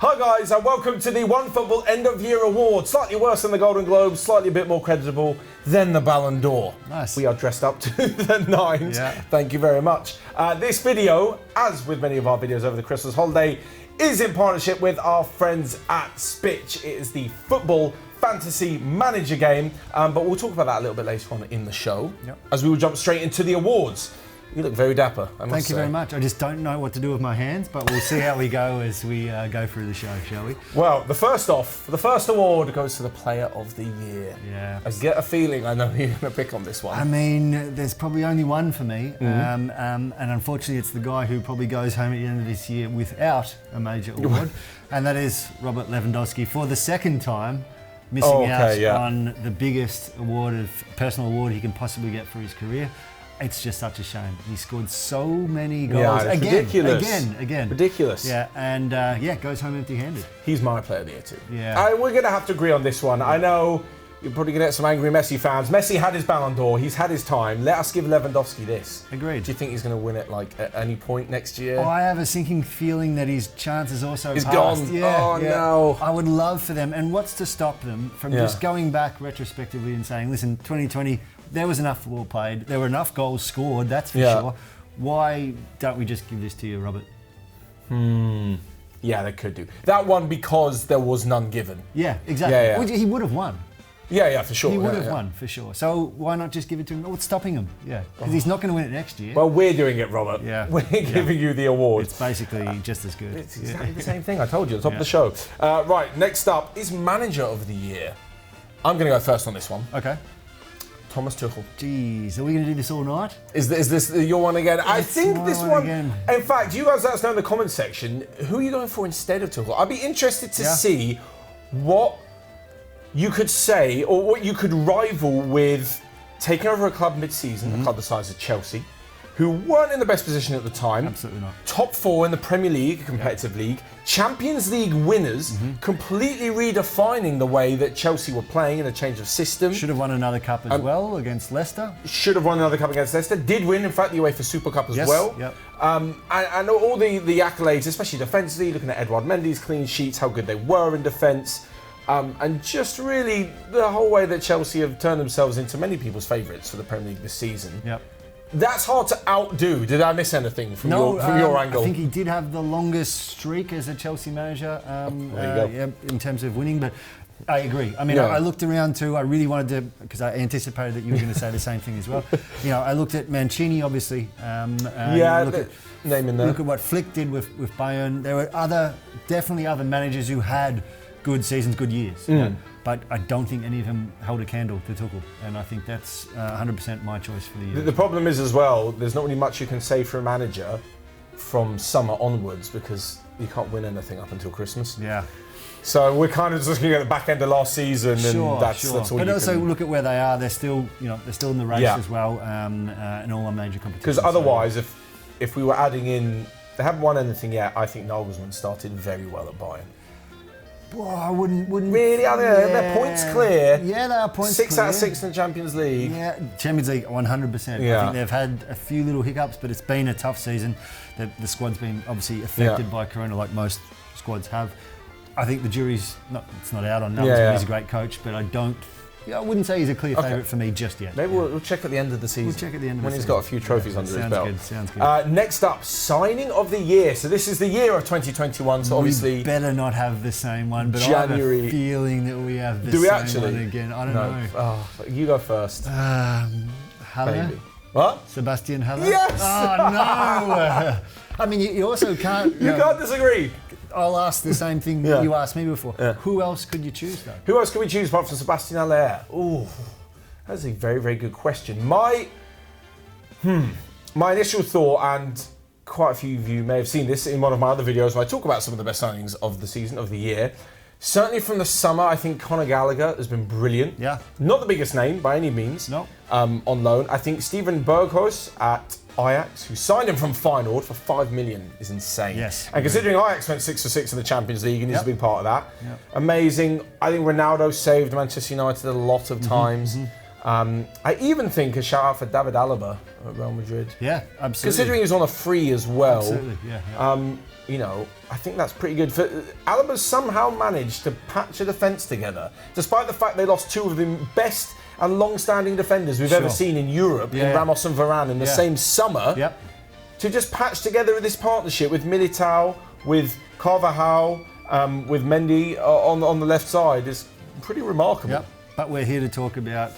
Hi guys, and welcome to the OneFootball End of Year Award. Slightly worse than the Golden Globes, slightly a bit more creditable than the Ballon d'Or. Nice. We are dressed up to the nines. Yeah. Thank you very much. This video, as with many of our videos over the Christmas holiday, is in partnership with our friends at Spitch. It is the football fantasy manager game, but we'll talk about that a little bit later on in the show. Yep. As we will jump straight into the awards. You look very dapper, I must Thank you say. very much. I just don't know what to do with my hands, but we'll see how we go as we go through the show, shall we? Well, the first award goes to the Player of the Year. Yeah. I get a feeling I know who you're going to pick on this one. I mean, there's probably only one for me, and unfortunately it's the guy who probably goes home at the end of this year without a major award, and that is Robert Lewandowski for the second time, missing out on the biggest personal award he can possibly get for his career. It's just such a shame. He scored so many goals. Yeah, it's Again. Ridiculous. Yeah, and goes home empty-handed. He's my Player of the Year too. Yeah. We're going to have to agree on this one. I know you're probably going to get some angry Messi fans. Messi had his Ballon d'Or. He's had his time. Let us give Lewandowski this. Agreed. Do you think he's going to win it at any point next year? Oh, I have a sinking feeling that his chance is also He's passed. gone. Yeah, no. I would love for them. And what's to stop them from just going back retrospectively and saying, listen, 2020, there was enough football played. There were enough goals scored, that's for sure. Why don't we just give this to you, Robert? Yeah, they could do. That one because there was none given. Yeah, exactly. Yeah. Well, he would have won. Yeah, for sure. He would have won, for sure. So why not just give it to him? What's stopping him? Yeah, because he's not going to win it next year. Well, we're doing it, Robert. Yeah. We're giving you the award. It's basically just as good. It's exactly the same thing. I told you at the top of the show. Right, next up is Manager of the Year. I'm going to go first on this one. Okay. Thomas Tuchel. Jeez, are we going to do this all night? Is this your one again? I think this one. Again. In fact, you guys let us know in the comments section who are you going for instead of Tuchel. I'd be interested to see what you could say or what you could rival with taking over a club mid-season, a club the size of Chelsea, who weren't in the best position at the time. Absolutely not. Top 4 in the Premier League, a competitive league. Champions League winners, completely redefining the way that Chelsea were playing in a change of system. Should have won another cup as well against Leicester. Should have won another cup against Leicester. Did win, in fact, the UEFA Super Cup as well. Yep. And all the accolades, especially defensively, looking at Edouard Mendy's clean sheets, how good they were in defence. And just really the whole way that Chelsea have turned themselves into many people's favourites for the Premier League this season. Yep. That's hard to outdo. Did I miss anything from your angle? I think he did have the longest streak as a Chelsea manager in terms of winning, but I agree. I mean, I looked around too. I really wanted to, because I anticipated that you were going to say the same thing as well. I looked at Mancini, obviously. Name in there. Look at what Flick did with Bayern. There were definitely other managers who had good seasons, good years. But I don't think any of them held a candle to Tuchel, and I think that's 100% my choice for the year. The problem is as well, there's not really much you can say for a manager from summer onwards because you can't win anything up until Christmas. Yeah. So we're kind of just looking at the back end of last season, and that's all. But also look at where they are. They're still, they're still in the race as well, in all our major competitions. Because otherwise, if we were adding in, they haven't won anything yet. I think Nagelsmann started very well at Bayern. Well, I wouldn't really. They're points clear. Yeah, they are points 6 clear. out of 6 in the Champions League. Yeah, Champions League 100%. Yeah. I think they've had a few little hiccups, but it's been a tough season. The squad's been obviously affected by Corona, like most squads have. I think the jury's it's not out on Nagelsmann. He's a great coach, but I wouldn't say he's a clear favourite for me just yet. Maybe we'll check at the end of the season. We'll check at the end of when the he's season. got a few trophies under his belt. Sounds good. Next up, signing of the year. So this is the year of 2021. So obviously, we better not have the same one. But January. I have a feeling that we have the same one again. I don't know. Oh, you go first. Haller. Maybe. What? Sebastian Haller. Yes. Oh no. I mean, you also can't. You can't disagree. I'll ask the same thing that you asked me before. Yeah. Who else could you choose, though? Who else could we choose apart from Sebastian Haller? Ooh, that's a very, very good question. My initial thought, and quite a few of you may have seen this in one of my other videos where I talk about some of the best signings of the season, of the year. Certainly from the summer, I think Conor Gallagher has been brilliant. Yeah. Not the biggest name by any means. No. On loan. I think Steven Berghuis at Ajax, who signed him from Feyenoord for 5 million, is insane. Yes. And considering Ajax went 6 for 6 in the Champions League, and he's a big part of that. Yep. I think Ronaldo saved Manchester United a lot of times. I even think a shout out for David Alaba at Real Madrid. Yeah, absolutely. Considering he was on a free as well. Absolutely, yeah. I think that's pretty good. Alaba's somehow managed to patch a defence together, despite the fact they lost two of the best and long-standing defenders we've ever seen in Europe, in Ramos and Varane, in the same summer. Yep. To just patch together this partnership with Militao, with Carvajal, with Mendy on the left side is pretty remarkable. Yep. But we're here to talk about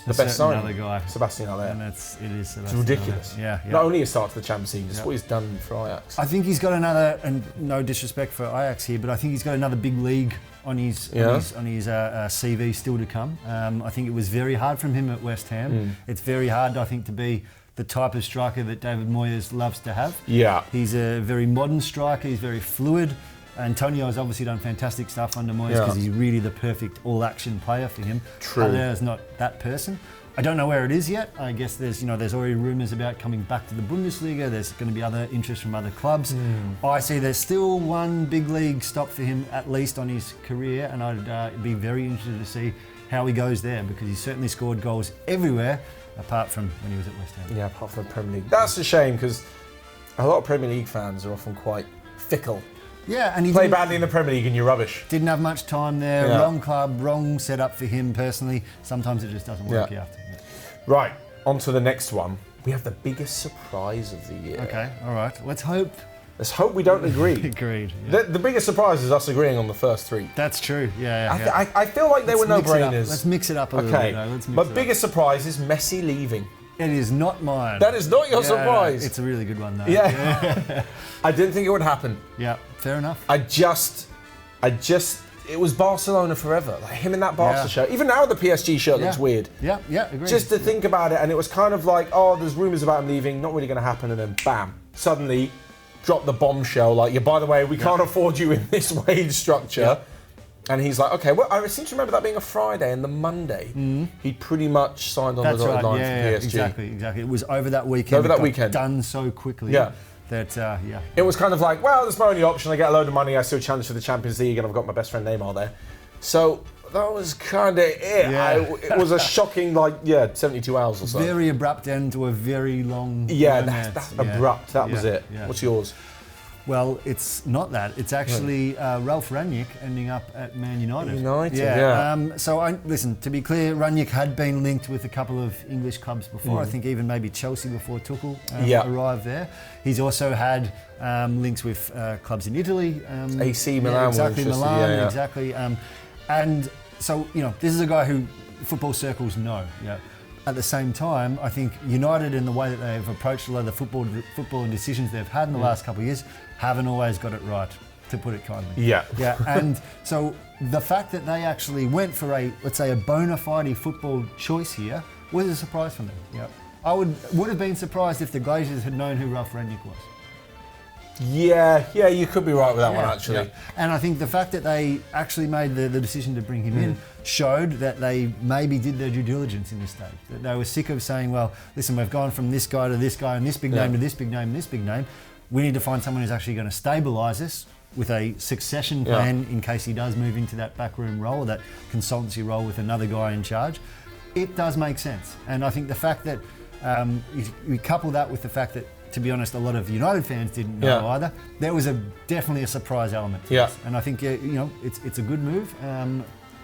the best signing, other guy, Sebastian Haller. And it is Sebastian. It's ridiculous. Yeah. Not only his start to the Champions League, just what he's done for Ajax. I think he's got another, and no disrespect for Ajax here, but I think he's got another big league on his CV still to come. I think it was very hard from him at West Ham. It's very hard, I think, to be the type of striker that David Moyes loves to have. Yeah. He's a very modern striker. He's very fluid. Antonio has obviously done fantastic stuff under Moyes because he's really the perfect all-action player for him. True. Haller is not that person. I don't know where it is yet. I guess there's already rumours about coming back to the Bundesliga. There's going to be other interest from other clubs. I see there's still one big league stop for him, at least on his career, and I'd be very interested to see how he goes there because he certainly scored goals everywhere apart from when he was at West Ham. Yeah, apart from the Premier League. That's a shame because a lot of Premier League fans are often quite fickle. Yeah, and he play badly in the Premier League and you're rubbish. Didn't have much time there. Wrong club, wrong setup for him personally. Sometimes it just doesn't work out. Right, on to the next one. We have the biggest surprise of the year. Okay, all right. Let's hope we don't agree. Agreed. Yeah. The biggest surprise is us agreeing on the first three. That's true. I feel like they were no-brainers. Let's mix it up a little bit. But biggest surprise is Messi leaving. It is not mine. That is not your surprise. It's a really good one, though. Yeah. I didn't think it would happen. Yeah, fair enough. It was Barcelona forever. Like him in that Barca shirt. Even now the PSG shirt looks weird. Yeah, agreed. Just to think about it, and it was kind of like, there's rumours about him leaving, not really going to happen, and then bam, suddenly drop the bombshell, like, by the way, we can't afford you in this wage structure. Yeah. And he's like, okay, well, I seem to remember that being a Friday, and the Monday, he'd pretty much signed on the dotted line for PSG. Exactly. It was over that weekend. Done so quickly. Yeah. That, It was kind of like, well, there's my only option. I get a load of money. I still challenge for the Champions League, and I've got my best friend Neymar there. So that was kind of it. Yeah. It was a shocking, 72 hours or so. Very abrupt end to a very long. Yeah, that's abrupt. That was it. Yeah. What's yours? Well, it's not that. It's actually Ralf Rangnick ending up at Man United. Listen, to be clear, Rangnick had been linked with a couple of English clubs before. I think even maybe Chelsea before Tuchel arrived there. He's also had links with clubs in Italy. AC Milan. Exactly, Milan, exactly. And so, this is a guy who football circles know. Yeah. At the same time, I think United, in the way that they've approached a lot of the football and decisions they've had in the last couple of years, haven't always got it right, to put it kindly. Yeah. And so the fact that they actually went for a bona fide football choice here was a surprise for me. Yeah. I would have been surprised if the Glazers had known who Ralf Rangnick was. Yeah, you could be right with that one, actually. Yeah. And I think the fact that they actually made the decision to bring him in showed that they maybe did their due diligence in this stage. That they were sick of saying, well, listen, we've gone from this guy to this guy and this big name to this big name and this big name. We need to find someone who's actually going to stabilise us with a succession plan in case he does move into that backroom role or that consultancy role with another guy in charge. It does make sense. And I think the fact that you couple that with the fact that, to be honest, a lot of United fans didn't know either. There was definitely a surprise element to this. And I think it's a good move.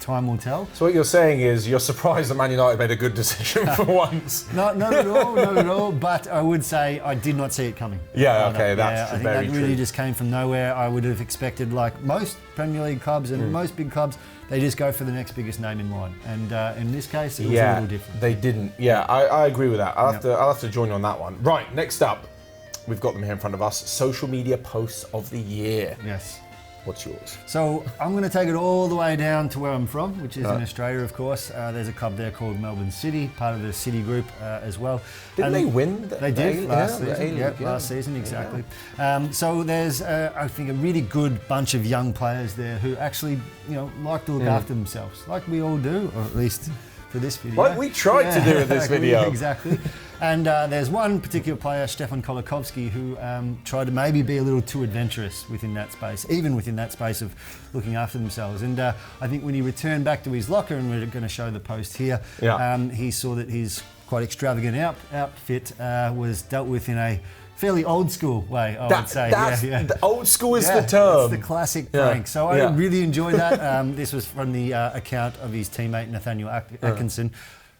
Time will tell. So what you're saying is you're surprised that Man United made a good decision for once? Not at all. But I would say I did not see it coming. Yeah, okay, that's true. I think that really just came from nowhere. I would have expected, like most Premier League clubs and most big clubs, they just go for the next biggest name in line. And in this case, it was a little different. They didn't. Yeah, I agree with that. I'll have to join you on that one. Right, next up, we've got them here in front of us. Social media posts of the year. Yes. What's yours? So I'm going to take it all the way down to where I'm from, which is in Australia, of course. There's a club there called Melbourne City, part of the City Group as well. Didn't they win? They did last season. Last season, exactly. Yeah. So there's, I think, a really good bunch of young players there who actually, like to look after themselves, like we all do, or at least for this video. Like we tried to do in this video. Exactly. And there's one particular player, Stefan Kolakovski, who tried to maybe be a little too adventurous within that space, even within that space of looking after themselves. And I think when he returned back to his locker, and we're going to show the post here, he saw that his quite extravagant outfit was dealt with in a fairly old school way, I would say. The old school is the term. It's the classic prank. So I really enjoyed that. This was from the account of his teammate Nathaniel Atkinson.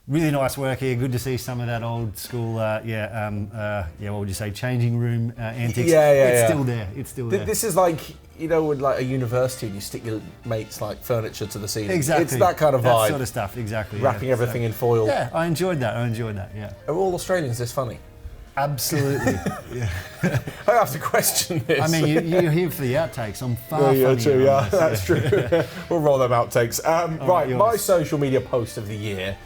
Really nice work here. Good to see some of that old school, what would you say, changing room antics. It's still there. It's still there. This is like, with like a university and you stick your mates like furniture to the ceiling. Exactly. It's that kind of vibe. That sort of stuff, exactly. Wrapping everything in foil. Yeah, I enjoyed that, yeah. Are all Australians this funny? Absolutely. I have to question this. I mean, you're here for the outtakes. I'm far funnier. True. That's true. We'll roll them outtakes. Right, my social media post of the year.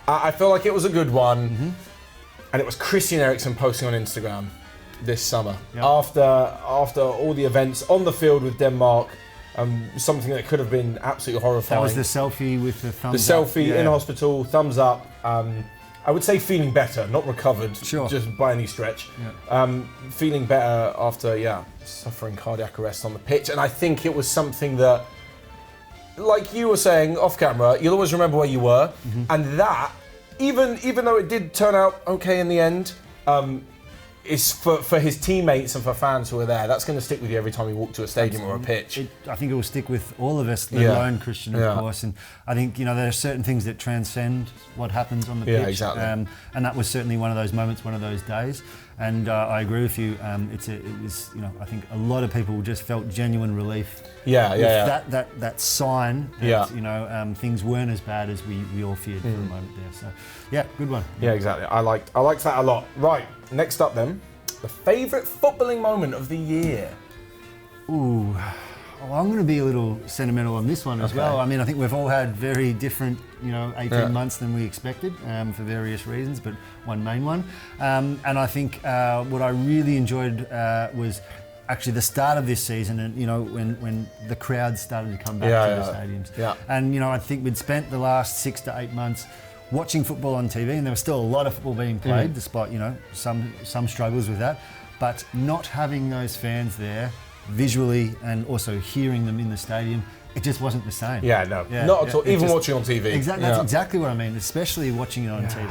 I feel like it was a good one, and it was Christian Eriksen posting on Instagram this summer after all the events on the field with Denmark. Something that could have been absolutely horrifying. That was the selfie with the thumbs up. The selfie in hospital, thumbs up. I would say feeling better, not recovered, just by any stretch. Feeling better after, suffering cardiac arrest on the pitch. And I think it was something that, like you were saying off camera, you'll always remember where you were. And that, even though it did turn out okay in the end, is for his teammates and for fans who are there. That's going to stick with you every time you walk to a stadium or a pitch. I think it will stick with all of us, let alone Christian, of course. And I think there are certain things that transcend what happens on the pitch. Exactly. And that was certainly one of those moments, one of those days. And I agree with you. It was, I think a lot of people just felt genuine relief. That sign that things weren't as bad as we all feared for a moment there. So good one. Yeah, exactly. I liked that a lot. Right, next up then, the favourite footballing moment of the year. Ooh. Well, I'm going to be a little sentimental on this one as well. I mean, I think we've all had very different, 18 months than we expected for various reasons, but one main one. And I think what I really enjoyed was actually the start of this season, and when the crowds started to come back to the stadiums. Yeah. And I think we'd spent the last 6 to 8 months watching football on TV, and there was still a lot of football being played, despite some struggles with that. But not having those fans there, visually and also hearing them in the stadium, it just wasn't the same. Not at all. Even watching on TV. Exactly, that's exactly what I mean, especially watching it on TV.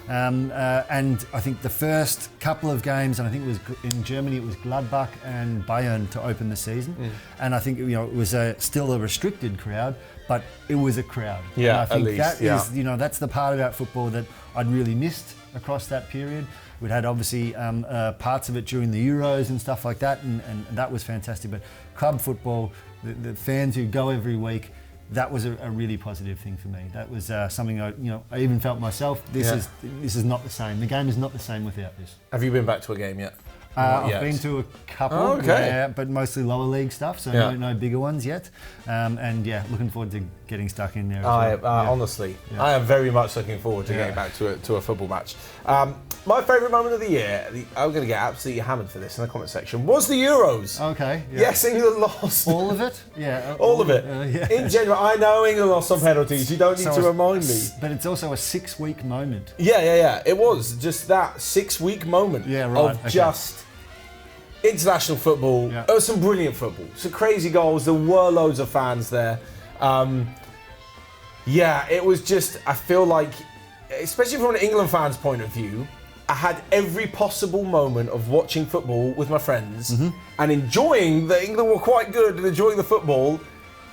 And I think the first couple of games, and I think it was in Germany, it was Gladbach and Bayern to open the season. And I think it was still a restricted crowd, but it was a crowd. Yeah, and I think at least, that is, that's the part about football that I'd really missed across that period. We'd had obviously parts of it during the Euros and stuff like that, and that was fantastic. But club football, the fans who go every week, that was a really positive thing for me. That was something I even felt myself. This is not the same. The game is not the same without this. Have you been back to a game yet? I've been to a couple, but mostly lower league stuff, so no bigger ones yet. And looking forward to getting stuck in there. Honestly, I am very much looking forward to getting back to a football match. My favourite moment of the year, I'm going to get absolutely hammered for this in the comment section, was the Euros. Okay. Yeah. Yes, England lost. All of it? Yeah. All of it. In general, I know England lost on penalties. You don't need to remind me. But it's also a 6-week moment. Yeah. It was just that 6-week moment of just international football. It was some brilliant football, some crazy goals. There were loads of fans there. It was just, I feel like, especially from an England fan's point of view, I had every possible moment of watching football with my friends and enjoying that England were quite good and enjoying the football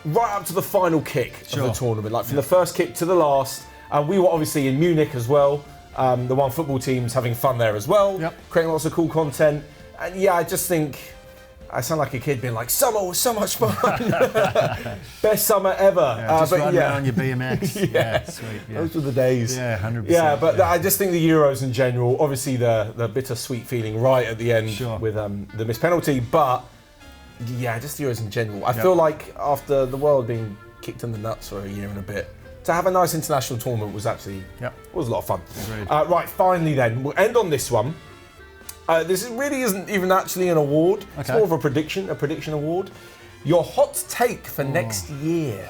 right up to the final kick of the tournament, like from the first kick to the last. And we were obviously in Munich as well. The OneFootball team's having fun there as well, creating lots of cool content. And I just think I sound like a kid being like, summer was so much fun. Best summer ever. Just riding around on your BMX. Sweet. Those were the days. 100%. Yeah, but I just think the Euros in general, obviously the bittersweet feeling right at the end with the missed penalty, but just the Euros in general. I feel like after the world being kicked in the nuts for a year and a bit, to have a nice international tournament was actually was a lot of fun. Right, finally then, we'll end on this one. This really isn't even actually an award. It's more of a prediction award. Your hot take for next year.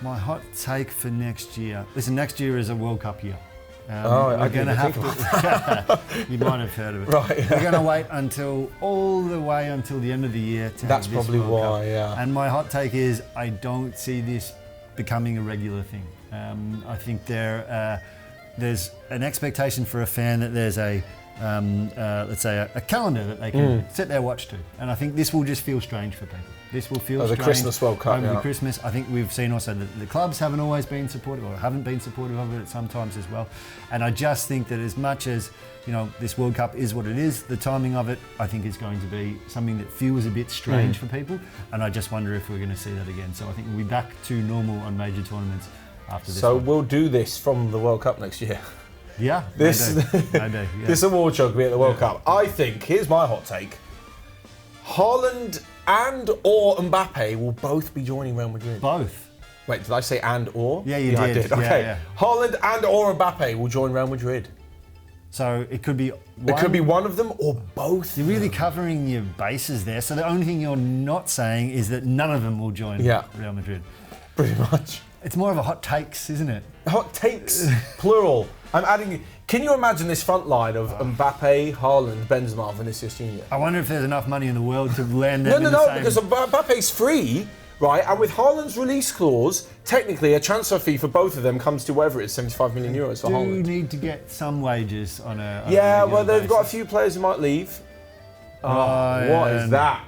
My hot take for next year. Listen, next year is a World Cup year. We're going to have to. You might have heard of it. Right. We're going to wait all the way until the end of the year to That's have this probably World why, Cup. And my hot take is I don't see this becoming a regular thing. I think there's an expectation for a fan that there's a let's say, a calendar that they can set their watch to. And I think this will just feel strange for people. This will feel strange. The Christmas World Cup, over the Christmas. I think we've seen also that the clubs haven't always been supportive or haven't been supportive of it sometimes as well. And I just think that as much as, this World Cup is what it is, the timing of it, I think, is going to be something that feels a bit strange for people. And I just wonder if we're going to see that again. So I think we'll be back to normal on major tournaments after this. So we'll do this from the World Cup next year. Yeah, this award show could be at the World Cup. I think, here's my hot take, Haaland and or Mbappe will both be joining Real Madrid. Both? Wait, did I say and or? Yeah, you did. I did. Okay. Yeah. Haaland and or Mbappe will join Real Madrid. So it could be one? It could be one of them or both. You're really covering your bases there. So the only thing you're not saying is that none of them will join Real Madrid. Pretty much. It's more of a hot takes, isn't it? Hot takes, plural. I'm adding. Can you imagine this front line of Mbappe, Haaland, Benzema, Vinicius Jr.? I wonder if there's enough money in the world to land them in the same... because Mbappe's free, right? And with Haaland's release clause, technically a transfer fee for both of them comes to whatever it is, 75 million euros for Haaland. Do need to get some wages on a well, they've basis. got a few players who might leave. What is that?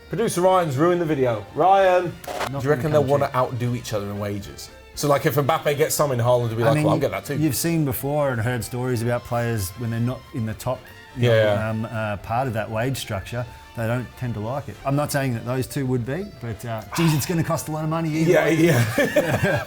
Producer Ryan's ruined the video. Ryan, do you reckon they'll want to outdo each other in wages? So, like, if Mbappe gets some in Haaland, will be like, well, I'll get that too. You've seen before and heard stories about players when they're not in the top part of that wage structure, they don't tend to like it. I'm not saying that those two would be, but geez, it's going to cost a lot of money either way. Yeah.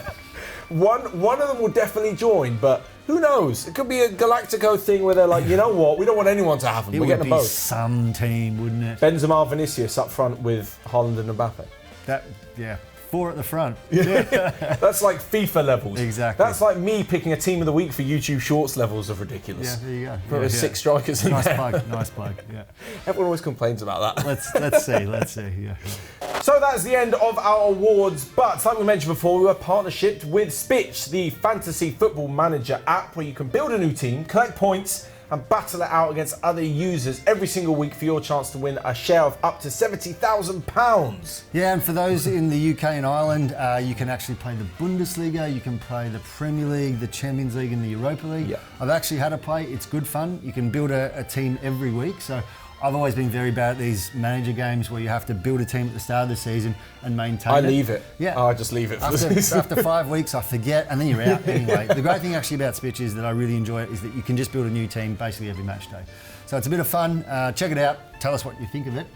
One of them will definitely join, but who knows? It could be a Galactico thing where they're like, you know what? We don't want anyone to have them. We're getting them both. It would be some team, wouldn't it? Benzema, Vinicius up front with Haaland and Mbappe. Four at the front. That's like FIFA levels. Exactly. That's like me picking a team of the week for YouTube Shorts levels of ridiculous. Yeah, there you go. There's 6 strikers in there. Nice plug. Yeah. Everyone always complains about that. Let's see. Yeah. So that's the end of our awards. But like we mentioned before, we were partnershiped with Spitch, the fantasy football manager app, where you can build a new team, collect points, and battle it out against other users every single week for your chance to win a share of up to £70,000. Yeah, and for those in the UK and Ireland, you can actually play the Bundesliga, you can play the Premier League, the Champions League and the Europa League. Yeah. I've actually had a play, it's good fun. You can build a team every week. So I've always been very bad at these manager games where you have to build a team at the start of the season and maintain it. I leave it. Yeah. I just leave it for the season. After 5 weeks, I forget, and then you're out anyway. The great thing actually about Spitch is that I really enjoy it is that you can just build a new team basically every match day. So it's a bit of fun. Check it out. Tell us what you think of it.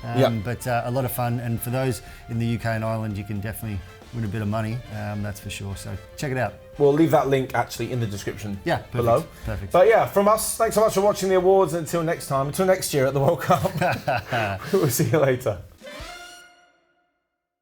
But a lot of fun. And for those in the UK and Ireland, you can definitely win a bit of money. That's for sure. So check it out. We'll leave that link actually in the description below. Perfect. But yeah, from us, thanks so much for watching the awards. Until next time, until next year at the World Cup. We'll see you later.